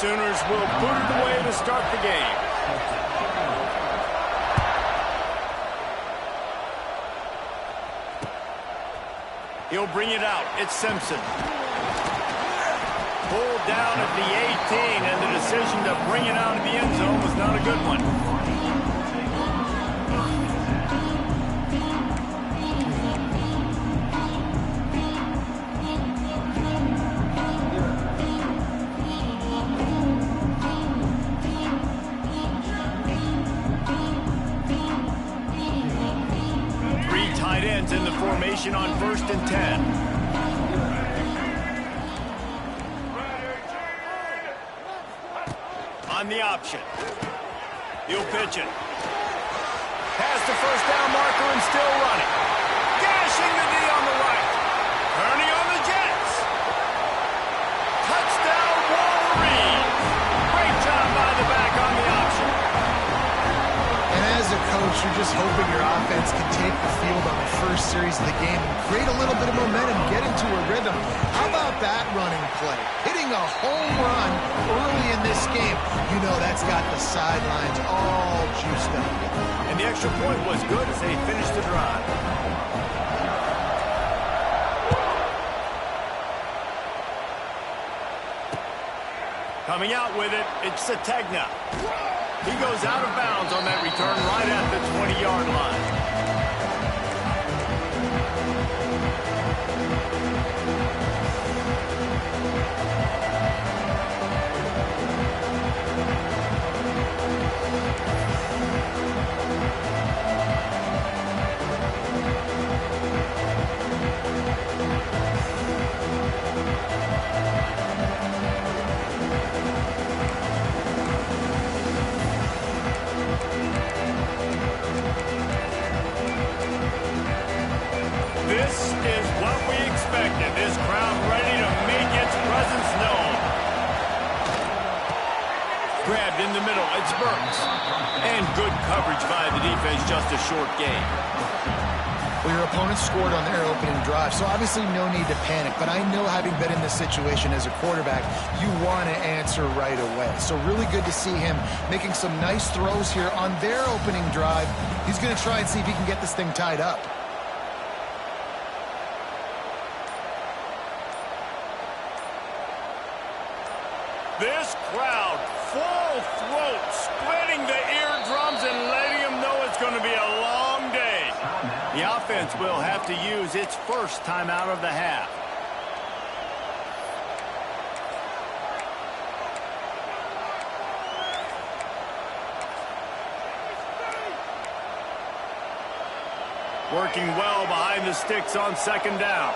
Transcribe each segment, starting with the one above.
Sooners will boot it away to start the game. He'll bring it out. It's Simpson. Pulled down at the 18, and the decision to bring it out of the end zone was not a good one. In the formation on 1st and 10. On the option. He'll pitch it. Past the first down marker and still running. Dashing the D on the right. Turning on the Jets. Touchdown Wolverines. Great job by the back on the option. And as a coach, you're just hoping your offense can take the field on the first series of the game and create a little bit of momentum, get into a rhythm. How about that running play? Hitting a home run early in this game. You know that's got the sidelines all juiced up. And the extra point was good as they finished the drive. Coming out with it, it's Sategna. He goes out of bounds on that return right at the 20-yard line. This crowd ready to make its presence known. Grabbed in the middle, it's Burks. And good coverage by the defense, just a short gain. Well, your opponent scored on their opening drive, so obviously no need to panic. But I know, having been in this situation as a quarterback, you want to answer right away. So really good to see him making some nice throws here on their opening drive. He's going to try and see if he can get this thing tied up. This crowd, full throat, spreading the eardrums and letting them know it's going to be a long day. The offense will have to use its first timeout of the half. Working well behind the sticks on 2nd down.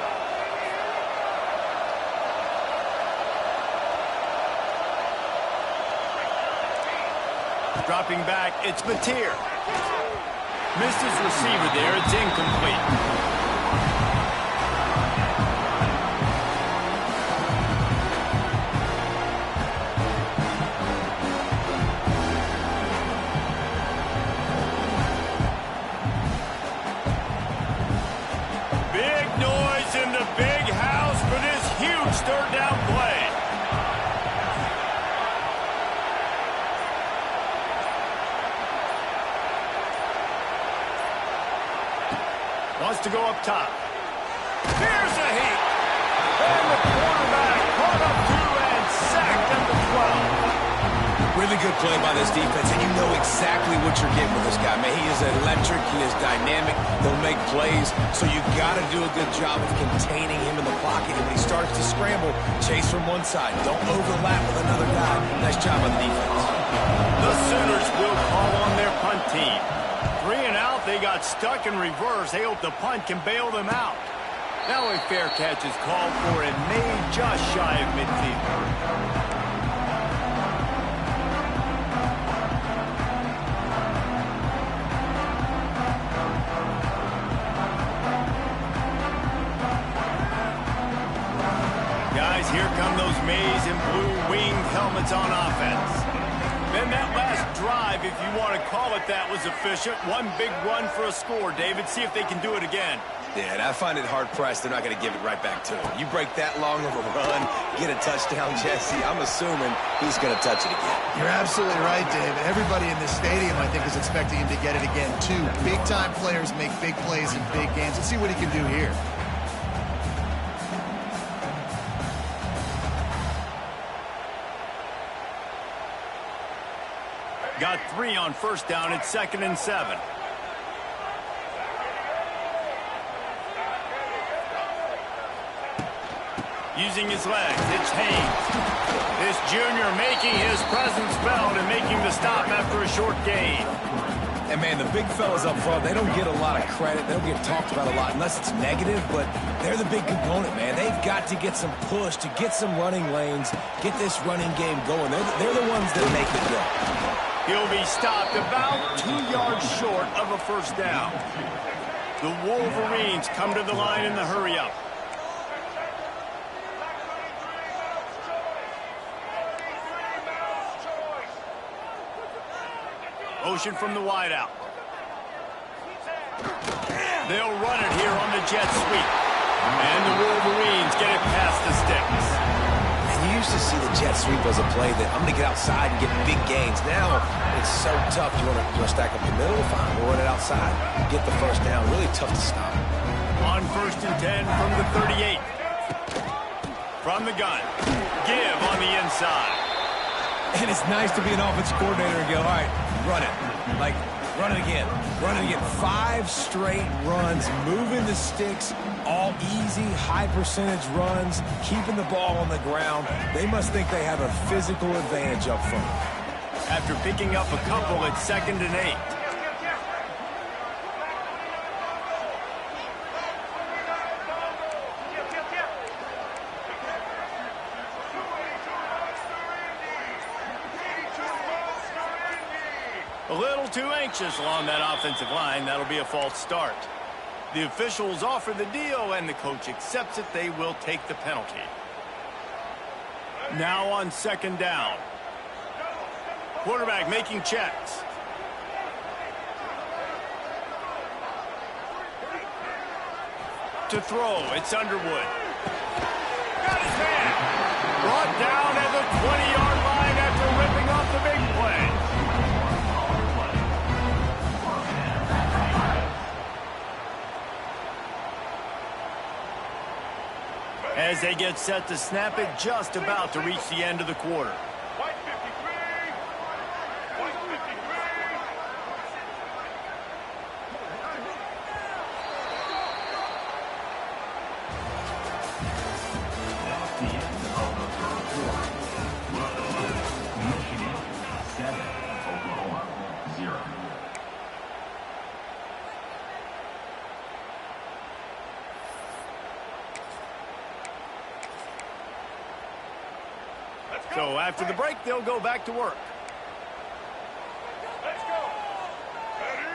Dropping back, it's Mateer. Missed his receiver there, it's incomplete. Big noise in the big house for this huge 3rd down play. Wants to go up top. Here's a heat. And the quarterback caught up to and sacked at the 12. Really good play by this defense, and you know exactly what you're getting with this guy. Man, he is electric. He is dynamic. He'll make plays. So you got to do a good job of containing him in the pocket. And when he starts to scramble, chase from one side. Don't overlap with another guy. Nice job on the defense. The Sooners will call on their punt team. 3 and out, they got stuck in reverse. They hope the punt can bail them out. Now a fair catch is called for and made just shy of midfield. Guys, here come those maize and blue winged helmets on offense. Then that last drive, if you want to call it that, was efficient. One big run for a score, David. See if they can do it again. Yeah, and I find it hard-pressed they're not going to give it right back to him. You break that long of a run, get a touchdown, Jesse, I'm assuming he's going to touch it again. You're absolutely right, Dave. Everybody in this stadium, I think, is expecting him to get it again, too. Big-time players make big plays in big games. Let's see what he can do here. Got 3 on first down. It's 2nd and 7. Using his legs, it's Haynes. This junior making his presence felt and making the stop after a short gain. And, man, the big fellas up front, they don't get a lot of credit. They don't get talked about a lot unless it's negative, but they're the big component, man. They've got to get some push, to get some running lanes, get this running game going. They're the ones that make it go. He'll be stopped about 2 yards short of a first down. The Wolverines come to the line in the hurry-up. Motion from the wideout. They'll run it here on the jet sweep. And the Wolverines get it past the sticks. And you used to see the jet sweep as a play that I'm going to get outside and get big gains. Now it's so tough. You want to stack up the middle? Fine, we'll run it outside. Get the first down. Really tough to stop. On 1st and 10 from the 38. From the gun. Give on the inside. And it's nice to be an offensive coordinator and go, all right, run it. Like, run it again. Run it again. 5 straight runs, moving the sticks, all easy, high percentage runs, keeping the ball on the ground. They must think they have a physical advantage up front. After picking up a couple, it's 2nd and 8. A little too anxious along that offensive line. That'll be a false start. The officials offer the deal, and the coach accepts it. They will take the penalty. Now on 2nd down. Quarterback making checks. To throw, it's Underwood. Got his man. Brought down at the 20-yard line after ripping off the big play. As they get set to snap it, just about to reach the end of the quarter. So after the break, they'll go back to work. Let's go. Ready?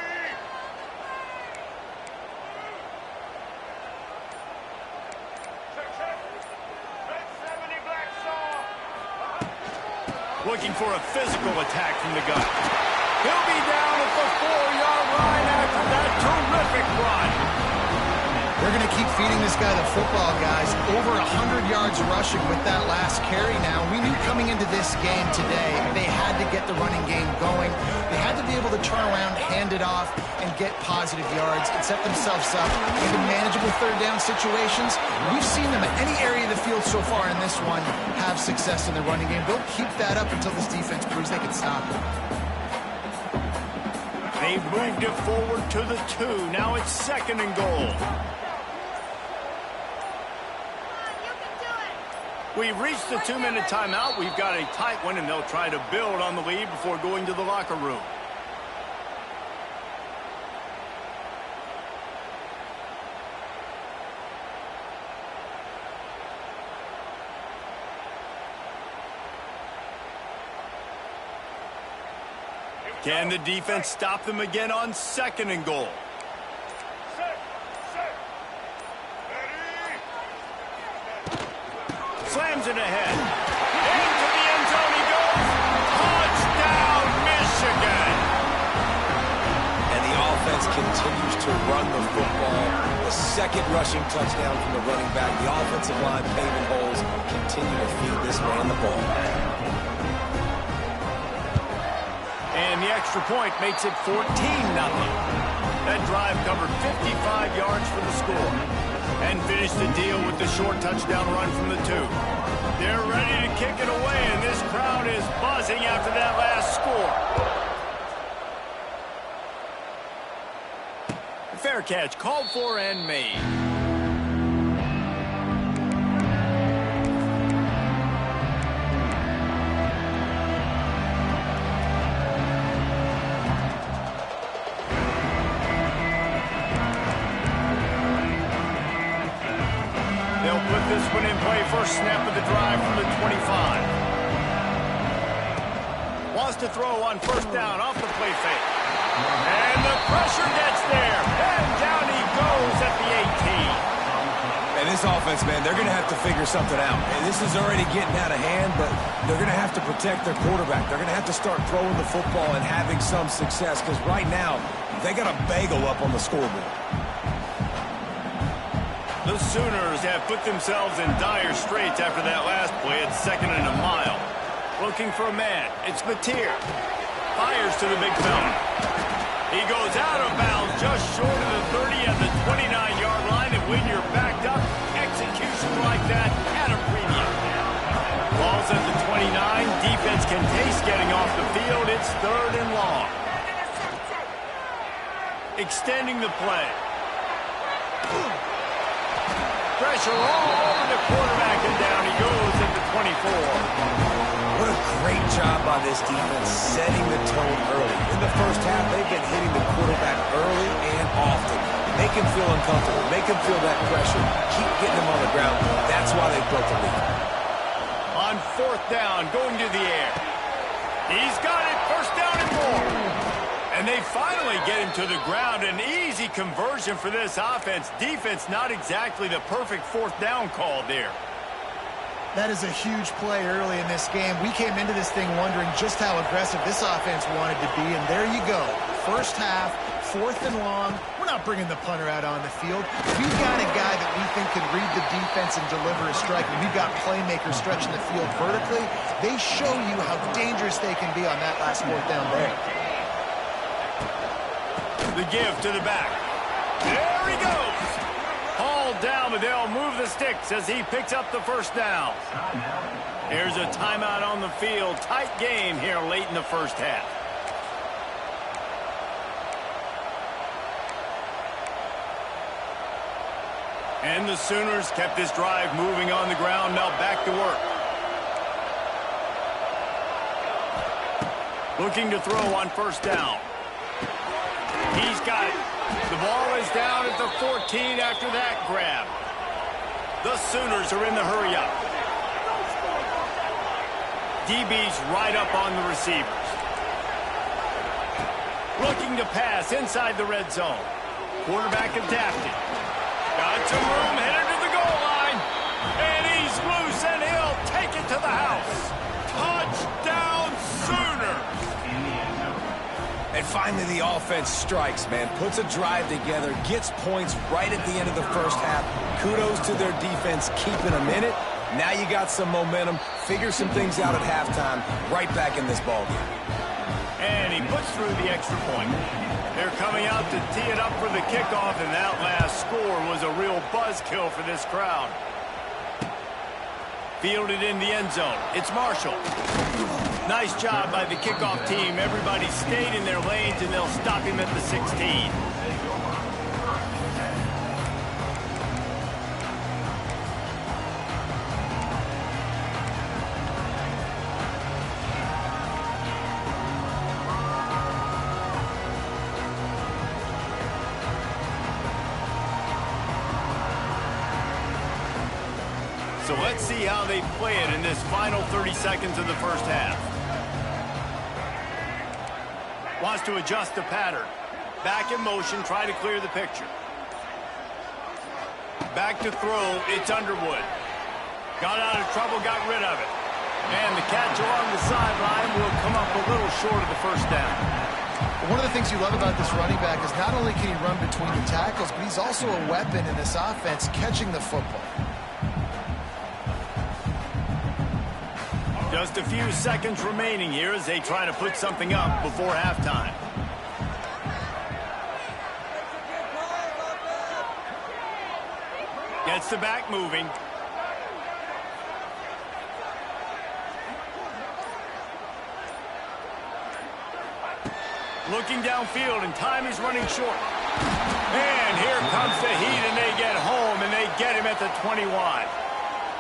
Check. Red 70 black saw. Looking for a physical attack from the gun. He'll be down at the 4-yard line after that terrific run. They're going to keep feeding this guy the football, guys. Over 100 yards rushing with that last carry now. We knew coming into this game today, they had to get the running game going. They had to be able to turn around, hand it off, and get positive yards and set themselves up into manageable 3rd down situations. We've seen them at any area of the field so far in this one have success in the running game. They'll keep that up until this defense proves they can stop it. They've moved it forward to the 2. Now it's 2nd and goal. We've reached the 2-minute timeout. We've got a tight one, and they'll try to build on the lead before going to the locker room. Can the defense stop them again on 2nd and goal? Slams it ahead. Into the end zone he goes. Touchdown, defense continues to run the football. The second rushing touchdown from the running back. The offensive line paving holes. Continue to feed this man the ball. And the extra point makes it 14-0. That drive covered 55 yards for the score. And finished the deal with the short touchdown run from the 2. They're ready to kick it away, and this crowd is buzzing after that last score. Fair catch called for and made. They'll put this one in play. First snap of the drive from the 25. Wants to throw on first down off the play fake. And the pressure gets there. And down he goes at the 18. And this offense, man, they're going to have to figure something out. And this is already getting out of hand, but they're going to have to protect their quarterback. They're going to have to start throwing the football and having some success, because right now, they got a bagel up on the scoreboard. The Sooners have put themselves in dire straits after that last play. It's 2nd and a mile. Looking for a man. It's Mateer. Fires to the big fella. He goes out of bounds just short of the 30 at the 29-yard line. And when you're backed up, execution like that at a premium. Ball's at the 29. Defense can taste getting off the field. It's 3rd and long. Extending the play. Pressure all over the quarterback, and down he goes at the 24. What a great job by this defense setting the tone early. In the first half, they've been hitting the quarterback early and often. Make him feel uncomfortable. Make him feel that pressure. Keep getting him on the ground. That's why they built the lead. On 4th down, going to the air. He's got it. First down and more. And they finally get him to the ground. An easy conversion for this offense. Defense not exactly the perfect 4th down call there. That is a huge play early in this game. We came into this thing wondering just how aggressive this offense wanted to be, and there you go. First half, 4th and long. We're not bringing the punter out on the field. We've got a guy that we think can read the defense and deliver a strike, and we've got playmakers stretching the field vertically. They show you how dangerous they can be on that last 4th down there. The give to the back. There he goes. Hauled down, but they'll move the sticks as he picks up the first down. There's a timeout on the field. Tight game here late in the first half. And the Sooners kept this drive moving on the ground. Now back to work. Looking to throw on first down. He's got it. The ball is down at the 14 after that grab. The Sooners are in the hurry-up. DB's right up on the receivers. Looking to pass inside the red zone. Quarterback adapted. Got some room, headed to the goal line. And he's loose, and he'll take it to the house. Touchdown, Sooners! And finally, the offense strikes, man. Puts a drive together, gets points right at the end of the first half. Kudos to their defense, keeping them in it. Now you got some momentum. Figure some things out at halftime. Right back in this ballgame. And he puts through the extra point. They're coming out to tee it up for the kickoff, and that last score was a real buzzkill for this crowd. Fielded in the end zone. It's Marshall. Nice job by the kickoff team. Everybody stayed in their lanes, and they'll stop him at the 16. So let's see how they play it in this final 30 seconds of the first half. Wants to adjust the pattern. Back in motion, try to clear the picture. Back to throw, it's Underwood. Got out of trouble, got rid of it. And the catch along the sideline will come up a little short of the first down. One of the things you love about this running back is not only can he run between the tackles, but he's also a weapon in this offense catching the football. Just a few seconds remaining here as they try to put something up before halftime. Gets the back moving. Looking downfield, and time is running short. And here comes the heat, and they get home, and they get him at the 21.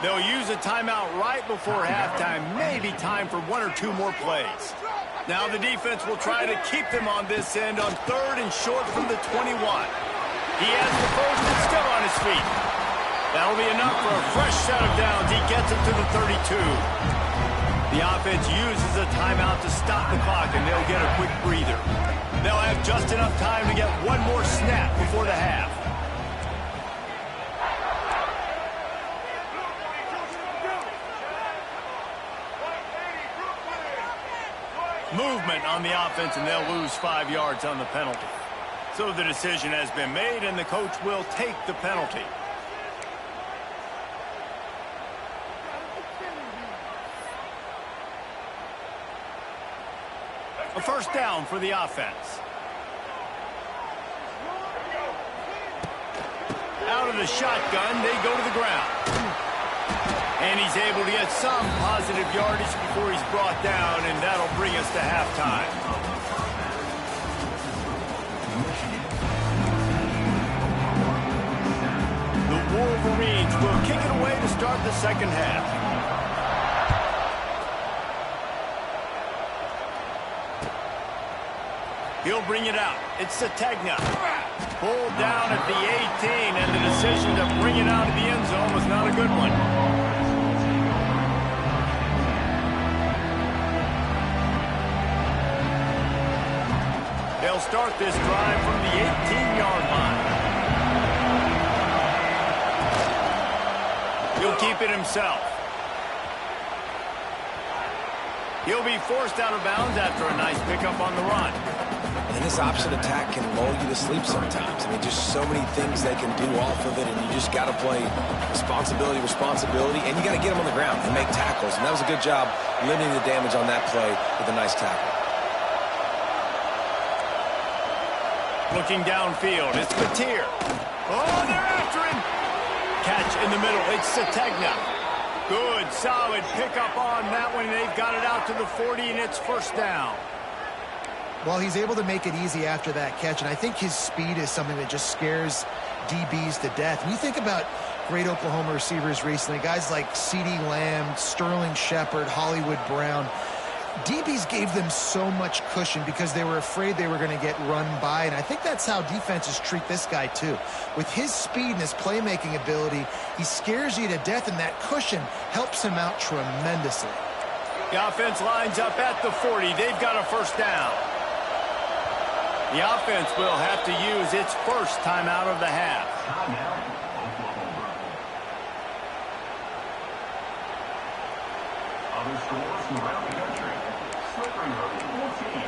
They'll use a timeout right before halftime. Maybe time for one or two more plays. Now the defense will try to keep them on this end on 3rd and short from the 21. He has the first and still on his feet. That'll be enough for a fresh set of downs. He gets it to the 32. The offense uses a timeout to stop the clock, and they'll get a quick breather. They'll have just enough time to get one more snap before the half. Movement on the offense, and they'll lose 5 yards on the penalty. So the decision has been made, and the coach will take the penalty. A first down for the offense. Out of the shotgun, they go to the ground. And he's able to get some positive yardage before he's brought down, and that'll bring us to halftime. The Wolverines will kick it away to start the second half. He'll bring it out. It's Tsia. Pulled down at the 18, and the decision to bring it out of the end zone was not a good one. They'll start this drive from the 18-yard line. He'll keep it himself. He'll be forced out of bounds after a nice pickup on the run. And this option attack can lull you to sleep sometimes. I mean, just so many things they can do off of it, and you just got to play responsibility, and you got to get them on the ground and make tackles. And that was a good job limiting the damage on that play with a nice tackle. Looking downfield, it's Tsia. Oh, they're after him. Catch in the middle, it's Tsia. Good, solid pickup on that one. They've got it out to the 40, and it's first down. Well, he's able to make it easy after that catch, and I think his speed is something that just scares DBs to death. When you think about great Oklahoma receivers recently, guys like CeeDee Lamb, Sterling Shepard, Hollywood Brown, DBs gave them so much cushion because they were afraid they were going to get run by, and I think that's how defenses treat this guy too. With his speed and his playmaking ability, he scares you to death, and that cushion helps him out tremendously. The offense lines up at the 40. They've got a first down. The offense will have to use its first timeout of the half. Other scores from around the country. Slippery Road 14,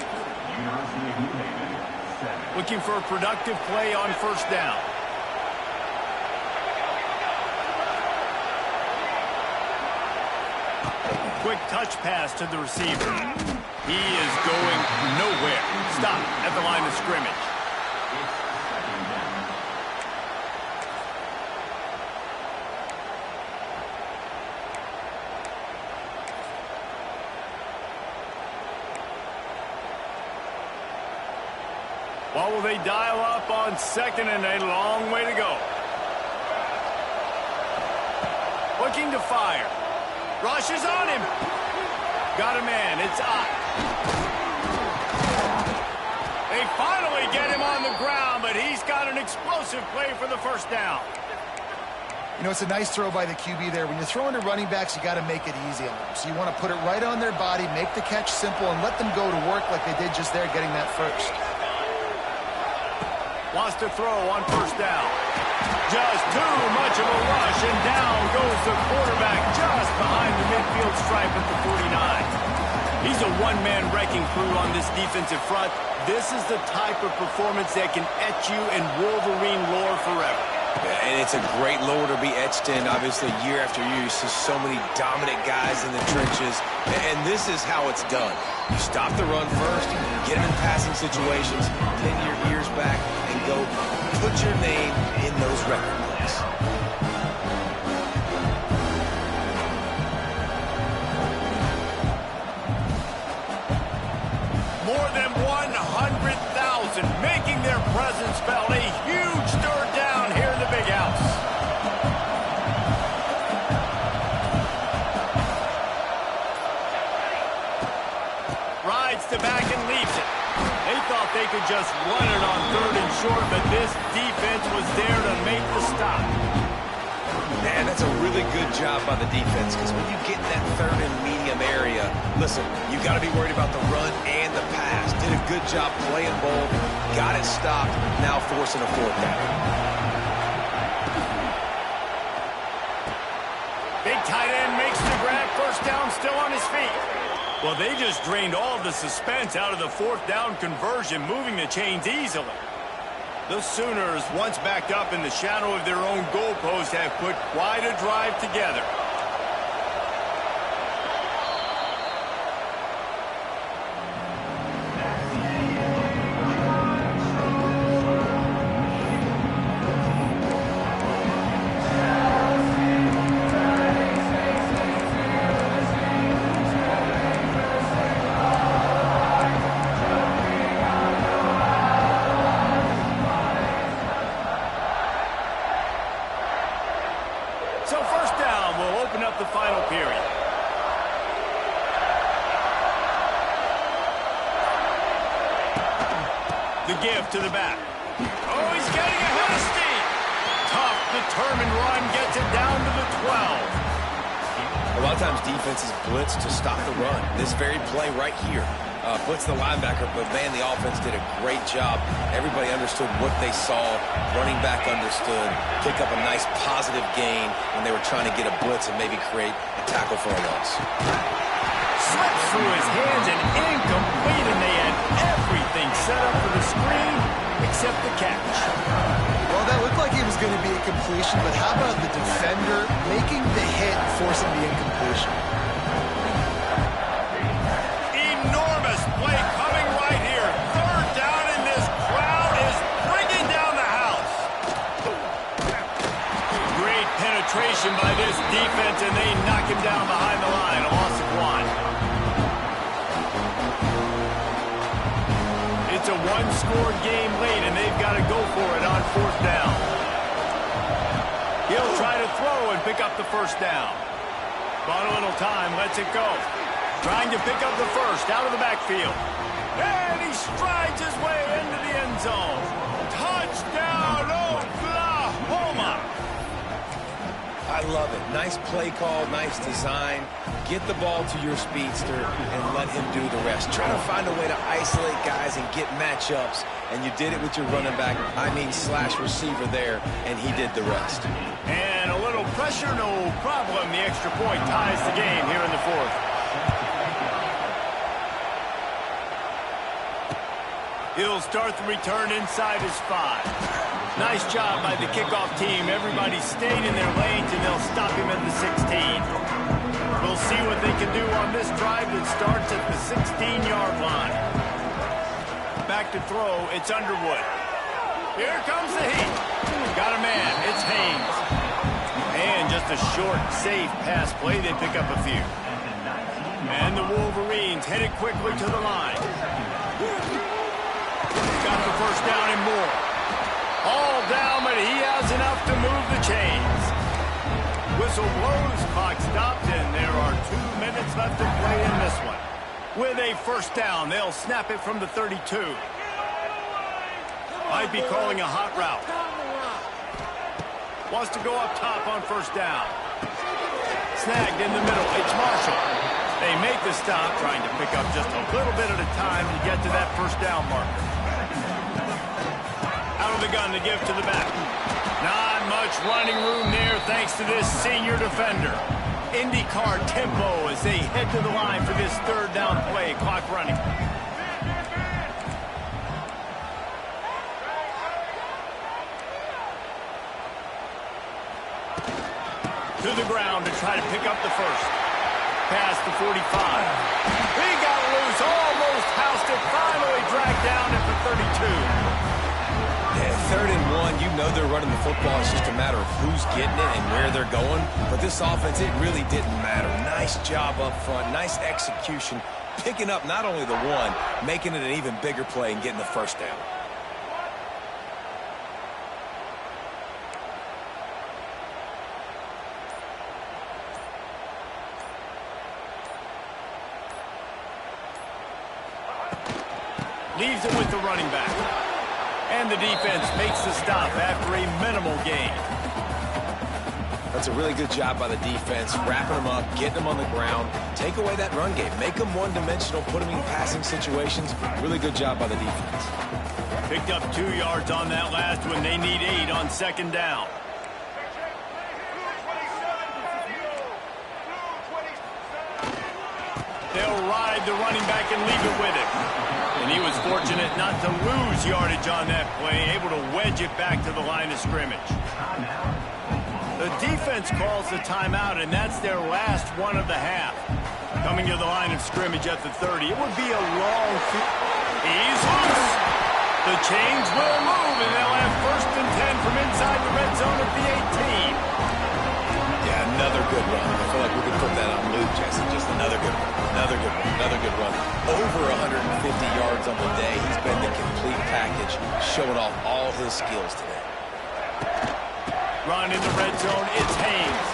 University of New Haven 7. Looking for a productive play on first down. Quick touch pass to the receiver. He is going nowhere. Stop at the line of scrimmage. What will they dial up on second, and a long way to go? Looking to fire. Rush is on him. Got a man. It's up. They finally get him on the ground, but he's got an explosive play for the first down. You know, it's a nice throw by the QB there. When you're throwing to running backs, you got to make it easy on them. So you want to put it right on their body, make the catch simple, and let them go to work like they did just there, getting that first. Wants to throw on first down. Just too much of a rush, and down goes the quarterback just behind the midfield stripe at the 49. He's a one-man wrecking crew on this defensive front. This is the type of performance that can etch you in Wolverine lore forever. Yeah, and it's a great lore to be etched in. Obviously, year after year, you see so many dominant guys in the trenches, and this is how it's done. You stop the run first, get them in passing situations, pin your ears back, and go put your name in those record books. More than 100,000 making their presence felt. A huge stir down here in the big house. Rides the back and leaves it. They thought they could just run it on 3rd and short, but this defense was there to make the stop. Man, that's a really good job by the defense, because when you get in that 3rd and medium area, listen, you got to be worried about the run and the pass. Did a good job playing both, got it stopped, now forcing a 4th down. Big tight end makes the grab, 1st down, still on his feet. Well, they just drained all of the suspense out of the 4th down conversion, moving the chains easily. The Sooners, once backed up in the shadow of their own goalpost, have put quite a drive together. So 1st down will open up the final period. The give to the back. Oh, he's getting ahead of steam. Tough, determined run gets it down to the 12. A lot of times defenses blitz to stop the run. This very play right here blitz the linebacker, but man, the offense did a great job. Everybody understood what they saw. Running back understood. Pick up a nice positive gain when they were trying to get a blitz and maybe create a tackle for a loss. Slips through his hands and incomplete, and they had everything set up for the screen except the catch. Well, that looked like it was going to be a completion, but how about the defender making the hit and forcing the incompletion? Enormous play coming right here. 3rd down, and this crowd is bringing down the house. Great penetration by this defense, and they knock him down behind the line. A loss of 1. It's a 1-score game late, and they've got to go for it on 4th down. He'll try to throw and pick up the 1st down. Bought a little time, lets it go. Trying to pick up the 1st out of the backfield. And he strides his way into the end zone. Touchdown, Oklahoma! I love it. Nice play call, nice design. Get the ball to your speedster and let him do the rest. Try to find a way to isolate guys and get matchups, and you did it with your running back, slash receiver there, and he did the rest. And a little pressure, no problem. The extra point ties the game here in the 4th. He'll start the return inside his 5. Nice job by the kickoff team. Everybody stayed in their lanes, and they'll stop him at the 16. We'll see what they can do on this drive that starts at the 16-yard line. Back to throw, it's Underwood. Here comes the heat. Got a man, it's Haynes. And just a short, safe pass play. They pick up a few. And the Wolverines headed quickly to the line. Got the 1st down and more. All down, but he has enough to move the chains. Whistle blows, clock stopped, and there are 2 minutes left to play in this one. With a 1st down, they'll snap it from the 32. Might be calling a hot route. Wants to go up top on 1st down. Snagged in the middle, it's Marshall. They make the stop, trying to pick up just a little bit at a time to get to that 1st down marker. Out of the gun to give to the back. Not much running room there thanks to this senior defender. IndyCar tempo as they head to the line for this third down play. Clock running. To the ground to try to pick up the first. Past the 45. He got loose, almost housed it, finally dragged down at the 32. Yeah, 3rd and 1, you know they're running the football. It's just a matter of who's getting it and where they're going. But this offense, it really didn't matter. Nice job up front, nice execution, picking up not only the one, making it an even bigger play and getting the first down. Leaves it with the running back. And the defense makes the stop after a minimal gain. That's a really good job by the defense, wrapping them up, getting them on the ground, take away that run game, make them one-dimensional, put them in passing situations. Really good job by the defense. Picked up 2 yards on that last one. They need 8 on 2nd down. They'll ride the running back and leave it with him. And he was fortunate not to lose yardage on that play, able to wedge it back to the line of scrimmage. The defense calls the timeout, and that's their last one of the half. Coming to the line of scrimmage at the 30. It would be a long field. He's loose. The chains will move, and they'll have 1st and 10 from inside the red zone at the 18. Yeah, another good run. I feel like we could put that on loop, Jesse. Just another good one. Another good one. Another good run. Over 150 yards on the day. He's been the complete package, showing off all his skills today. Run in the red zone. It's Haynes.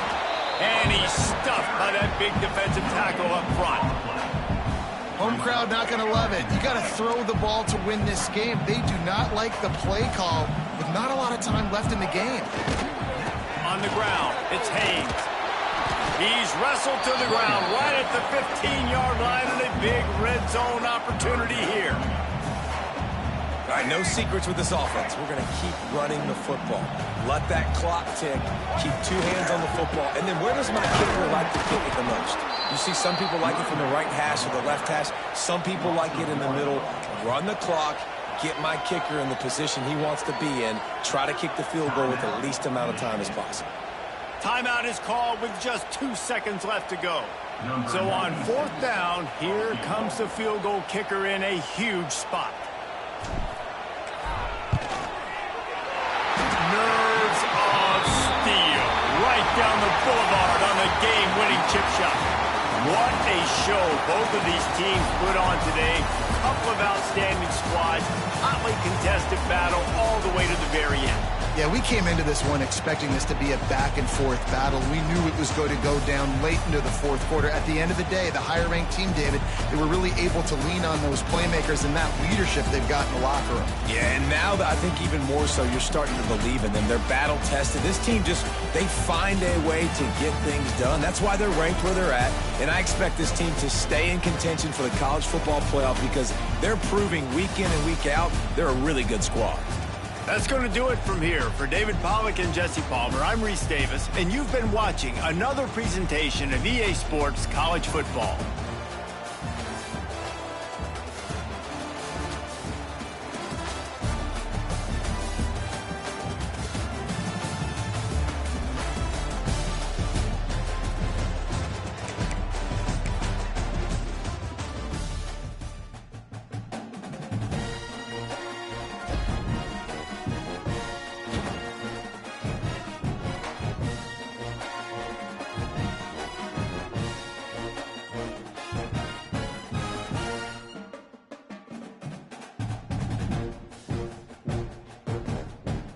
And he's stuffed by that big defensive tackle up front. Home crowd not going to love it. You got to throw the ball to win this game. They do not like the play call with not a lot of time left in the game. On the ground, it's Haynes. He's wrestled to the ground right at the 15-yard line, and a big red zone opportunity here. All right, no secrets with this offense. We're going to keep running the football. Let that clock tick. Keep 2 hands on the football. And then where does my kicker like to kick it the most? You see some people like it from the right hash or the left hash. Some people like it in the middle. Run the clock. Get my kicker in the position he wants to be in. Try to kick the field goal with the least amount of time as possible. Timeout is called with just 2 seconds left to go. So on 4th down, here comes the field goal kicker in a huge spot. Nerves of steel. Right down the boulevard on the game-winning chip shot. What a show both of these teams put on today. Couple of outstanding squads. Hotly contested battle all the way to the very end. Yeah, we came into this one expecting this to be a back-and-forth battle. We knew it was going to go down late into the 4th quarter. At the end of the day, the higher-ranked team, David, they were really able to lean on those playmakers and that leadership they've got in the locker room. Yeah, and now I think even more so, you're starting to believe in them. They're battle-tested. This team they find a way to get things done. That's why they're ranked where they're at. And I expect this team to stay in contention for the college football playoff because they're proving week in and week out they're a really good squad. That's going to do it from here. For David Pollack and Jesse Palmer, I'm Reese Davis, and you've been watching another presentation of EA Sports College Football.